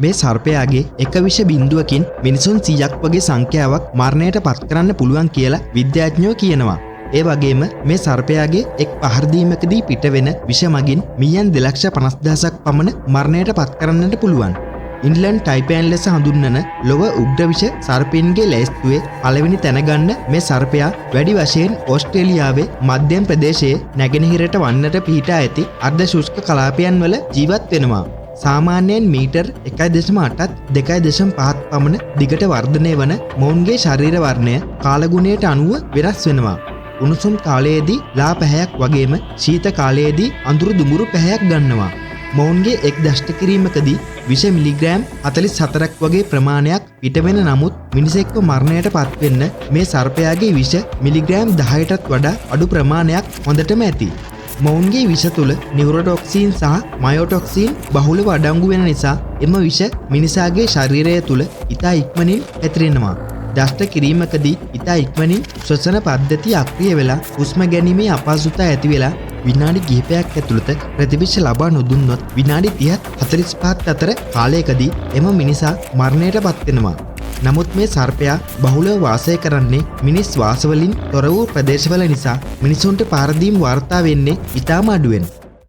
මේ සර්පයාගේ එක විෂ බිඳුවකින් මිනිසුන් 100ක් වගේ සංඛ්‍යාවක් මරණයට පත් කරන්න පුළුවන් කියලා විද්‍යාඥයෝ කියනවා. ඒ වගේම මේ සර්පයාගේ එක් පහරදීමකදී පිටවෙන විෂ මගින් මීයන් 2,50,000ක් පමණ මරණයට පත් කරන්නට පුළුවන්. ඉන්ලන්ඩ් ටයිපෑන් ලෙස හඳුන්වන ලොව උග්‍ර විෂ සර්පයින්ගේ ලැයිස්තුවේ පළවෙනි තැන ගන්න මේ සර්පයා වැඩි වශයෙන් ඕස්ට්‍රේලියාවේ මධ්‍යම ප්‍රදේශයේ නැගෙනහිරට වන්නට පිහිටා ඇති අර්ධ ශුෂ්ක කලාපයන් වල ජීවත් වෙනවා. සාමාන්‍යයෙන් මීටර් 1.8ත් 2.5ත් පමණ දිගට වර්ධනය වන මොවුන්ගේ ශරීර වර්ණය කාලගුණයට අනුව වෙනස් වෙනවා. උණුසුම් කාලයේදී ලා පැහැයක් වගේම ශීත කාලයේදී අඳුරු දුමුරු පැහැයක් ගන්නවා. මොවුන්ගේ එක් දෂ්ට කිරීමකදී විෂ මිලිග්‍රෑම් 44ක් වගේ ප්‍රමාණයක් පිටවෙන නමුත් මිනිසෙක්ව මරණයට පත්වෙන්න මේ සර්පයාගේ විෂ මිලිග්‍රෑම් 10ටත් වඩා අඩු ප්‍රමාණයක් හොඳටම ඇති. මොවුන්ගේ විෂ තුළ නියුරොටොක්සින් සහ මයොටොක්සින් බහුලව අඩංගු වෙන නිසා එම විෂ මිනිසාගේ ශරීරය තුළ ඉතා ඉක්මනින් පැතිරෙනවා. දෂ්ට කිරීමකදී ඉතා ඉක්මනින් ශ්වසන පද්ධතිය අක්‍රිය වෙලා හුස්ම ගැනීමේ අපහසුතා ඇති වෙලා විනාඩි කිහිපයක් ඇතුළත ප්‍රතිවිෂ ලබා නොදුන්නොත් විනාඩි 30ත් 45ත් අතර කාලයකදී එම මිනිසා මරණයට පත් වෙනවා. නමුත් මේ සර්පයා බහුලව වාසය කරන්නේ මිනිස් වාසවලින් තොර වූ ප්‍රදේශවල නිසා මිනිසුන්ට පාරදීම් වාර්තා වෙන්නේ ඉතාම අඩුවෙන්.